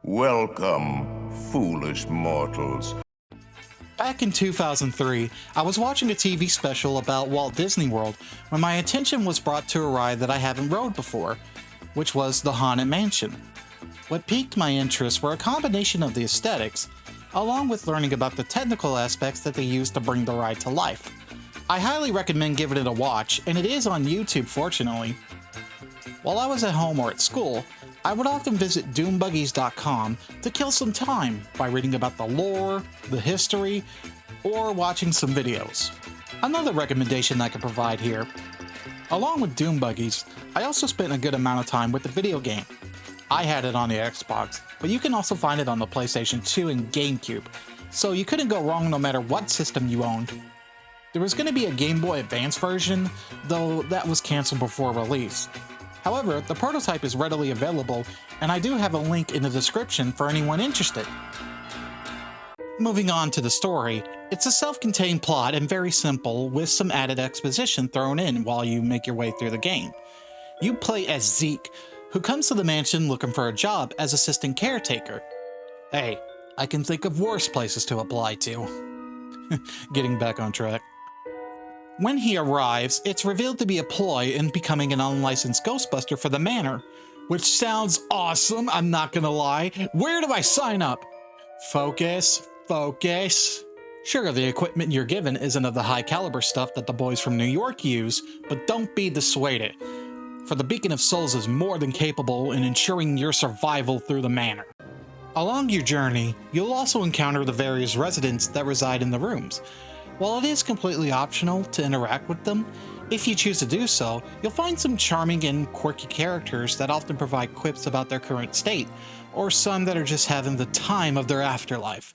Welcome, foolish mortals. Back in 2003, I was watching a TV special about Walt Disney World when my attention was brought to a ride that I haven't rode before, which was the Haunted Mansion. What piqued my interest were a combination of the aesthetics, along with learning about the technical aspects that they used to bring the ride to life. I highly recommend giving it a watch, and it is on YouTube, fortunately. While I was at home or at school, I would often visit doombuggies.com to kill some time by reading about the lore, the history, or watching some videos. Another recommendation I could provide here. Along with Doom Buggies, I also spent a good amount of time with the video game. I had it on the Xbox, but you can also find it on the PlayStation 2 and GameCube, so you couldn't go wrong no matter what system you owned. There was going to be a Game Boy Advance version, though that was cancelled before release. However, the prototype is readily available, and I do have a link in the description for anyone interested. Moving on to the story, it's a self-contained plot and very simple, with some added exposition thrown in while you make your way through the game. You play as Zeke, who comes to the mansion looking for a job as assistant caretaker. Hey, I can think of worse places to apply to. Getting back on track. When he arrives, it's revealed to be a ploy in becoming an unlicensed Ghostbuster for the manor, which sounds awesome, I'm not gonna lie. Where do I sign up? Focus. Sure, the equipment you're given isn't of the high caliber stuff that the boys from New York use, but don't be dissuaded, for the Beacon of Souls is more than capable in ensuring your survival through the manor. Along your journey, you'll also encounter the various residents that reside in the rooms. While it is completely optional to interact with them, if you choose to do so, you'll find some charming and quirky characters that often provide quips about their current state, or some that are just having the time of their afterlife.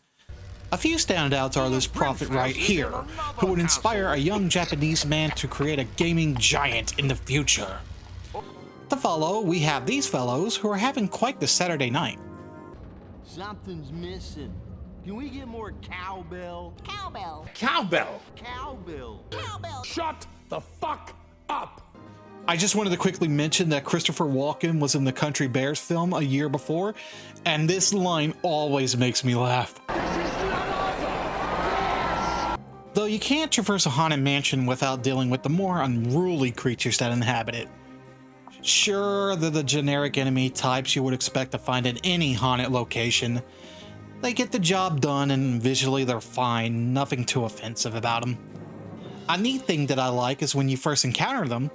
A few standouts are this prophet right here, who would inspire a young Japanese man to create a gaming giant in the future. To follow, we have these fellows who are having quite the Saturday night. Something's missing. Can we get more cowbell? Cowbell. Cowbell! Cowbell. Cowbell. Shut the fuck up! I just wanted to quickly mention that Christopher Walken was in the Country Bears film a year before, and this line always makes me laugh. Though you can't traverse a haunted mansion without dealing with the more unruly creatures that inhabit it. Sure, they're the generic enemy types you would expect to find in any haunted location. They get the job done and visually they're fine, nothing too offensive about them. A neat thing that I like is when you first encounter them,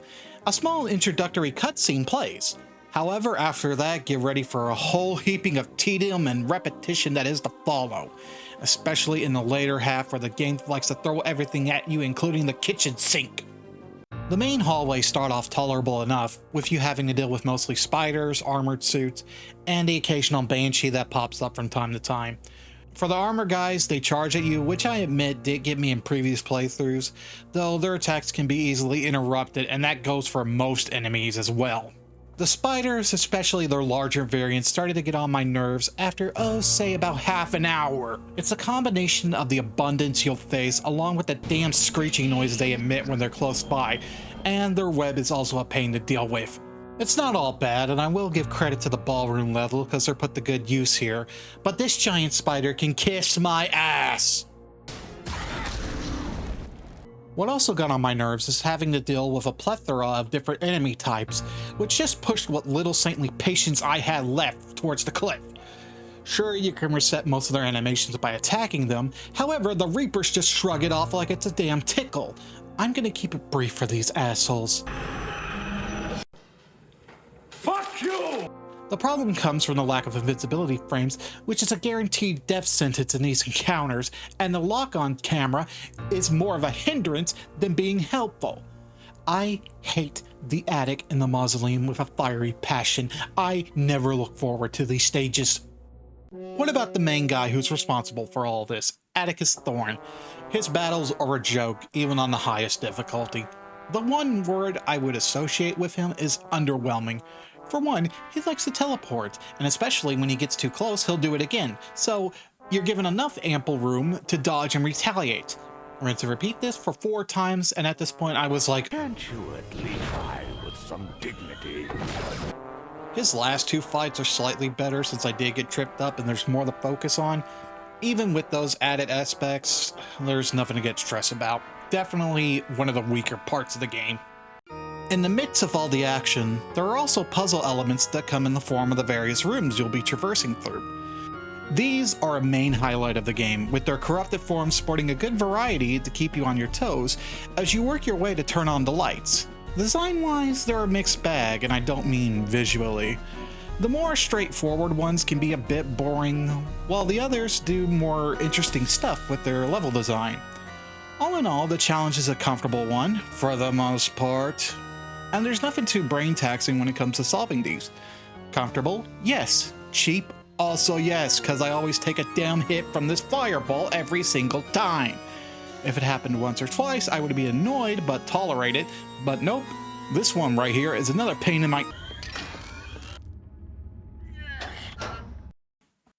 a small introductory cutscene plays. However, after that, get ready for a whole heaping of tedium and repetition that is to follow, especially in the later half where the game likes to throw everything at you, including the kitchen sink. The main hallways start off tolerable enough, with you having to deal with mostly spiders, armored suits, and the occasional banshee that pops up from time to time. For the armor guys, they charge at you, which I admit did get me in previous playthroughs, though their attacks can be easily interrupted, and that goes for most enemies as well. The spiders, especially their larger variants, started to get on my nerves after, say about half an hour. It's a combination of the abundance you'll face along with the damn screeching noise they emit when they're close by, and their web is also a pain to deal with. It's not all bad, and I will give credit to the ballroom level because they're put to good use here, but this giant spider can kiss my ass! What also got on my nerves is having to deal with a plethora of different enemy types, which just pushed what little saintly patience I had left towards the cliff. Sure, you can reset most of their animations by attacking them, however, the Reapers just shrug it off like it's a damn tickle. I'm gonna keep it brief for these assholes. Fuck you! The problem comes from the lack of invincibility frames, which is a guaranteed death sentence in these encounters, and the lock-on camera is more of a hindrance than being helpful. I hate the attic in the mausoleum with a fiery passion. I never look forward to these stages. What about the main guy who's responsible for all this, Atticus Thorn? His battles are a joke, even on the highest difficulty. The one word I would associate with him is underwhelming. For one, he likes to teleport, and especially when he gets too close, he'll do it again, so you're given enough ample room to dodge and retaliate. Rinse and repeat this for 4 times, and at this point I was like, Can't you at least hide with some dignity? His last two fights are slightly better since I did get tripped up and there's more to focus on. Even with those added aspects, there's nothing to get stressed about. Definitely one of the weaker parts of the game. In the midst of all the action, there are also puzzle elements that come in the form of the various rooms you'll be traversing through. These are a main highlight of the game, with their corrupted forms sporting a good variety to keep you on your toes as you work your way to turn on the lights. Design-wise, they're a mixed bag, and I don't mean visually. The more straightforward ones can be a bit boring, while the others do more interesting stuff with their level design. All in all, the challenge is a comfortable one, for the most part. And there's nothing too brain-taxing when it comes to solving these. Comfortable? Yes. Cheap? Also yes, because I always take a damn hit from this fireball every single time. If it happened once or twice, I would be annoyed but tolerate it. But nope, this one right here is another pain in my...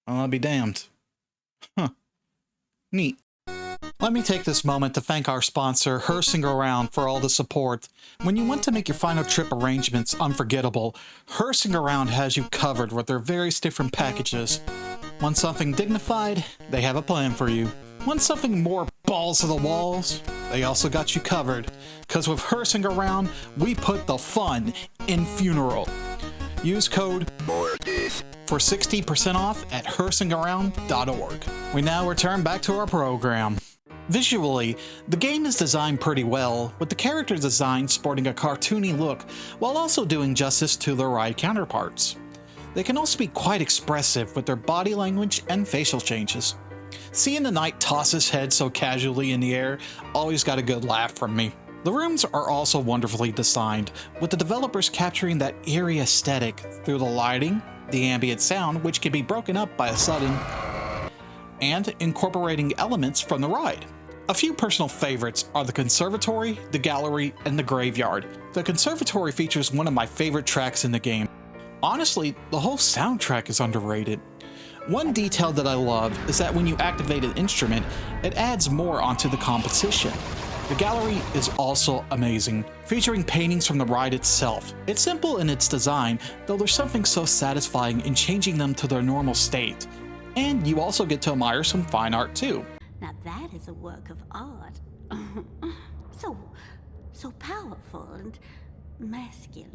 Well, I'll be damned. Huh. Neat. Let me take this moment to thank our sponsor, Hersinger Around, for all the support. When you want to make your final trip arrangements unforgettable, Hersinger Around has you covered with their various different packages. Want something dignified? They have a plan for you. Want something more balls to the walls? They also got you covered. Cause with Hersinger Around, we put the fun in funeral. Use code for 60% off at hersingaround.org. We now return back to our program. Visually, the game is designed pretty well, with the character design sporting a cartoony look while also doing justice to their ride counterparts. They can also be quite expressive with their body language and facial changes. Seeing the knight toss his head so casually in the air always got a good laugh from me. The rooms are also wonderfully designed, with the developers capturing that eerie aesthetic through the lighting, the ambient sound, which can be broken up by a sudden, and incorporating elements from the ride. A few personal favorites are the conservatory, the gallery, and the graveyard. The conservatory features one of my favorite tracks in the game. Honestly, the whole soundtrack is underrated. One detail that I love is that when you activate an instrument, it adds more onto the composition. The gallery is also amazing, featuring paintings from the ride itself. It's simple in its design, though there's something so satisfying in changing them to their normal state. And you also get to admire some fine art too. Now that is a work of art. so powerful and masculine.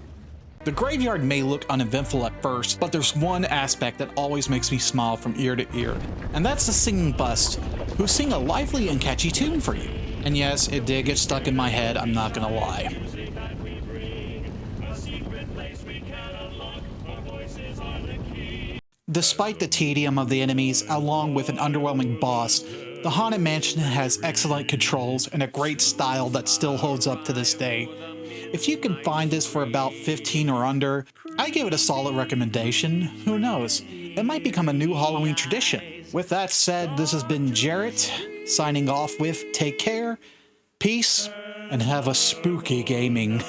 The graveyard may look uneventful at first, but there's one aspect that always makes me smile from ear to ear, and that's the singing bust, who sing a lively and catchy tune for you. And yes, it did get stuck in my head, I'm not gonna lie. Despite the tedium of the enemies, along with an underwhelming boss, the Haunted Mansion has excellent controls and a great style that still holds up to this day. If you can find this for about 15 or under, I give it a solid recommendation. Who knows? It might become a new Halloween tradition. With that said, this has been Jarrett, signing off with take care, peace, and have a spooky gaming.